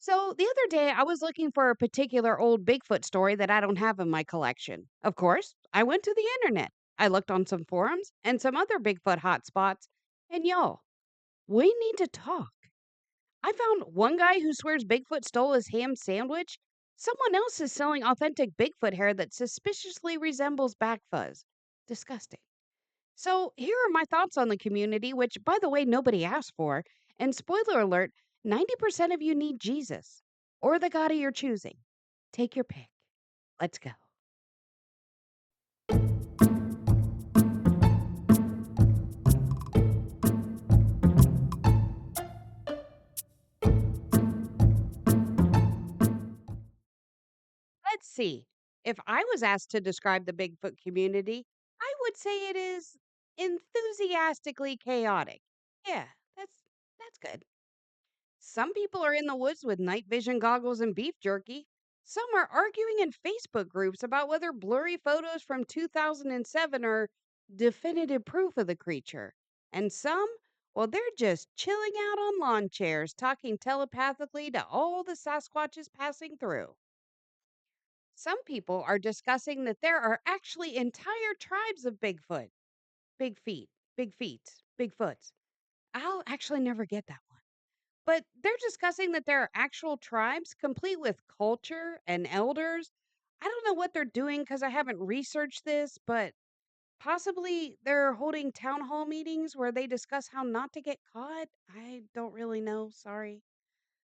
So the other day, I was looking for a particular old Bigfoot story that I don't have in my collection. Of course, I went to the internet. I looked on some forums and some other Bigfoot hotspots. And y'all, we need to talk. I found one guy who swears Bigfoot stole his ham sandwich. Someone else is selling authentic Bigfoot hair that suspiciously resembles back fuzz. Disgusting. So, here are my thoughts on the community, which, by the way, nobody asked for. And spoiler alert, 90% of you need Jesus or the God of your choosing. Take your pick. Let's go. Let's see. If I was asked to describe the Bigfoot community, I would say it is enthusiastically chaotic. Yeah, that's good. Some people are in the woods with night vision goggles and beef jerky. Some are arguing in Facebook groups about whether blurry photos from 2007 are definitive proof of the creature. And some, well, they're just chilling out on lawn chairs, talking telepathically to all the Sasquatches passing through. Some people are discussing that there are actually entire tribes of Bigfoot, big feet, big feet, Bigfoots. I'll actually never get that one. But they're discussing that there are actual tribes complete with culture and elders. I don't know what they're doing because I haven't researched this, but possibly they're holding town hall meetings where they discuss how not to get caught. I don't really know. Sorry.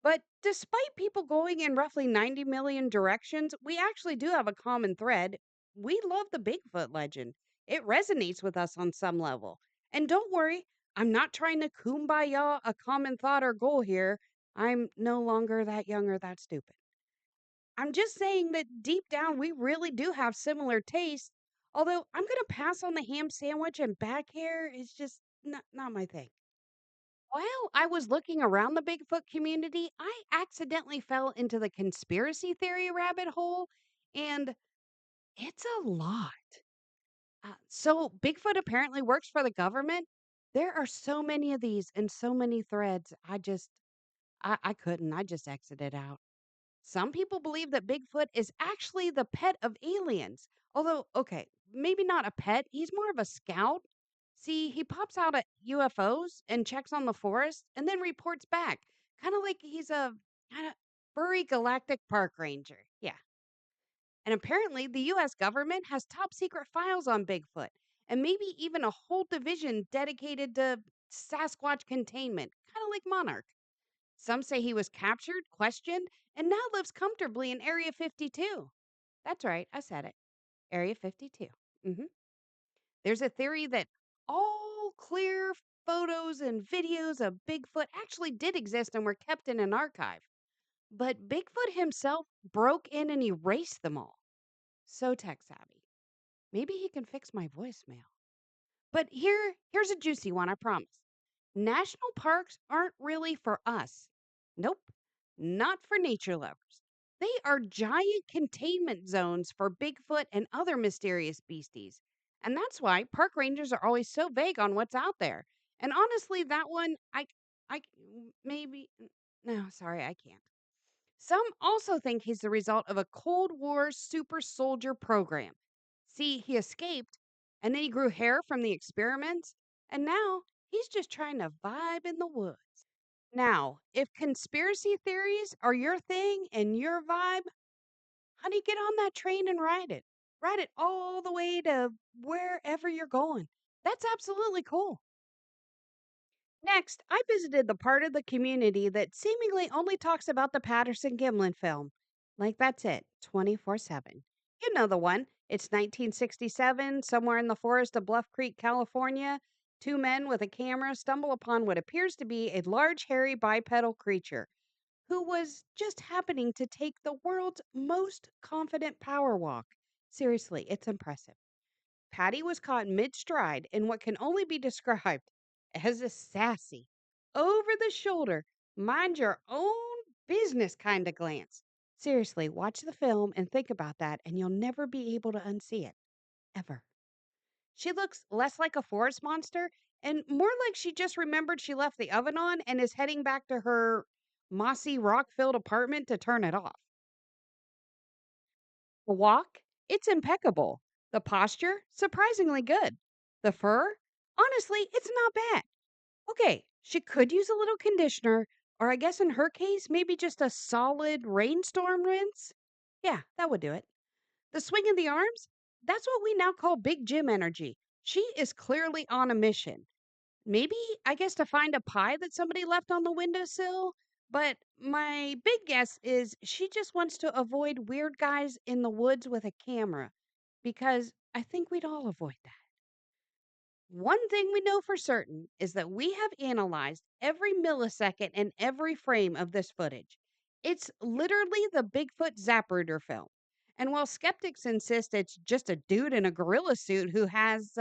But despite people going in roughly 90 million directions, we actually do have a common thread. We love the Bigfoot legend. It resonates with us on some level. And don't worry, I'm not trying to kumbaya a common thought or goal here. I'm no longer that young or that stupid. I'm just saying that deep down, we really do have similar tastes. Although I'm going to pass on the ham sandwich and back hair. It's just not my thing. While I was looking around the Bigfoot community, I accidentally fell into the conspiracy theory rabbit hole, and it's a lot. So, Bigfoot apparently works for the government. There are so many of these and so many threads. I couldn't. I just exited out. Some people believe that Bigfoot is actually the pet of aliens. Although, okay, maybe not a pet, he's more of a scout. See, he pops out at UFOs and checks on the forest and then reports back, kind of like he's a kind of furry galactic park ranger. Yeah. And apparently, the US government has top secret files on Bigfoot and maybe even a whole division dedicated to Sasquatch containment, kind of like Monarch. Some say he was captured, questioned, and now lives comfortably in Area 52. That's right, I said it. Area 52. hmm There's a theory that all clear photos and videos of Bigfoot actually did exist and were kept in an archive. But Bigfoot himself broke in and erased them all. So tech savvy. Maybe he can fix my voicemail. But here's a juicy one, I promise. National parks aren't really for us. Nope, not for nature lovers. They are giant containment zones for Bigfoot and other mysterious beasties. And that's why park rangers are always so vague on what's out there. And honestly, that one, maybe, no, sorry, I can't. Some also think he's the result of a Cold War super soldier program. See, he escaped and then he grew hair from the experiments, and now he's just trying to vibe in the woods. Now, if conspiracy theories are your thing and your vibe, honey, get on that train and ride it. Ride it all the way to wherever you're going. That's absolutely cool. Next, I visited the part of the community that seemingly only talks about the Patterson Gimlin film. Like that's it, 24/7. You know the one. It's 1967, somewhere in the forest of Bluff Creek, California. Two men with a camera stumble upon what appears to be a large, hairy bipedal creature who was just happening to take the world's most confident power walk. Seriously, it's impressive. Patty was caught mid stride in what can only be described as a sassy, over the shoulder, mind your own business kind of glance. Seriously, watch the film and think about that, and you'll never be able to unsee it. Ever. She looks less like a forest monster and more like she just remembered she left the oven on and is heading back to her mossy rock filled apartment to turn it off. The walk, it's impeccable. The posture, surprisingly good. The fur, honestly, it's not bad. Okay, she could use a little conditioner, or I guess in her case, maybe just a solid rainstorm rinse. Yeah, that would do it. The swing of the arms, that's what we now call big gym energy. She is clearly on a mission. Maybe, I guess, to find a pie that somebody left on the windowsill. But my big guess is she just wants to avoid weird guys in the woods with a camera because I think we'd all avoid that. One thing we know for certain is that we have analyzed every millisecond and every frame of this footage. It's literally the Bigfoot Zapruder film. And while skeptics insist it's just a dude in a gorilla suit who has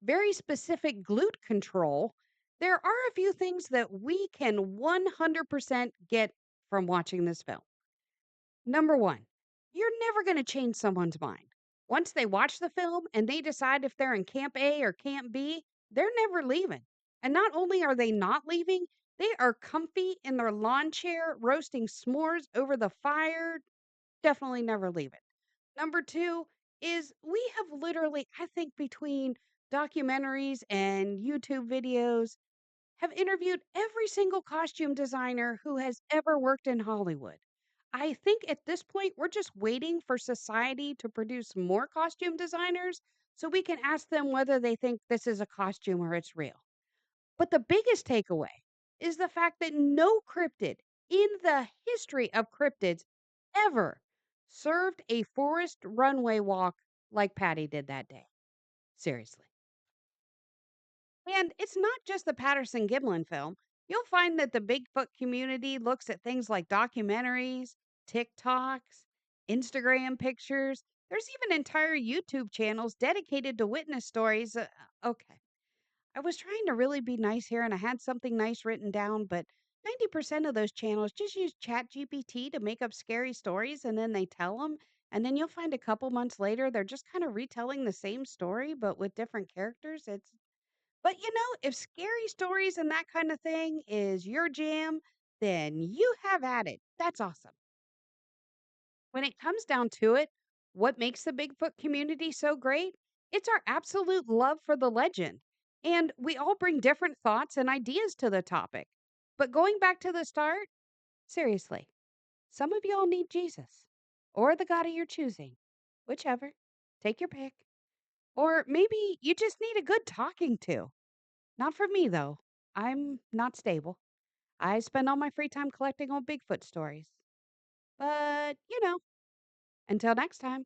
very specific glute control, there are a few things that we can 100% get from watching this film. Number one, you're never going to change someone's mind. Once they watch the film and they decide if they're in Camp A or Camp B, they're never leaving. And not only are they not leaving, they are comfy in their lawn chair roasting s'mores over the fire, definitely never leaving. Number two is we have literally, I think, between documentaries and YouTube videos, have interviewed every single costume designer who has ever worked in Hollywood. I think at this point, we're just waiting for society to produce more costume designers so we can ask them whether they think this is a costume or it's real. But the biggest takeaway is the fact that no cryptid in the history of cryptids ever served a forest runway walk like Patty did that day. Seriously. And it's not just the Patterson Gimlin film. You'll find that the Bigfoot community looks at things like documentaries, TikToks, Instagram pictures. There's even entire YouTube channels dedicated to witness stories. Okay. I was trying to really be nice here and I had something nice written down, but 90% of those channels just use ChatGPT to make up scary stories and then they tell them. And then you'll find a couple months later, they're just kind of retelling the same story, but with different characters. But if scary stories and that kind of thing is your jam, then you have at it. That's awesome. When it comes down to it, what makes the Bigfoot community so great? It's our absolute love for the legend. And we all bring different thoughts and ideas to the topic. But going back to the start, seriously, some of y'all need Jesus or the God of your choosing, whichever. Take your pick. Or maybe you just need a good talking to. Not for me, though. I'm not stable. I spend all my free time collecting old Bigfoot stories. But, until next time.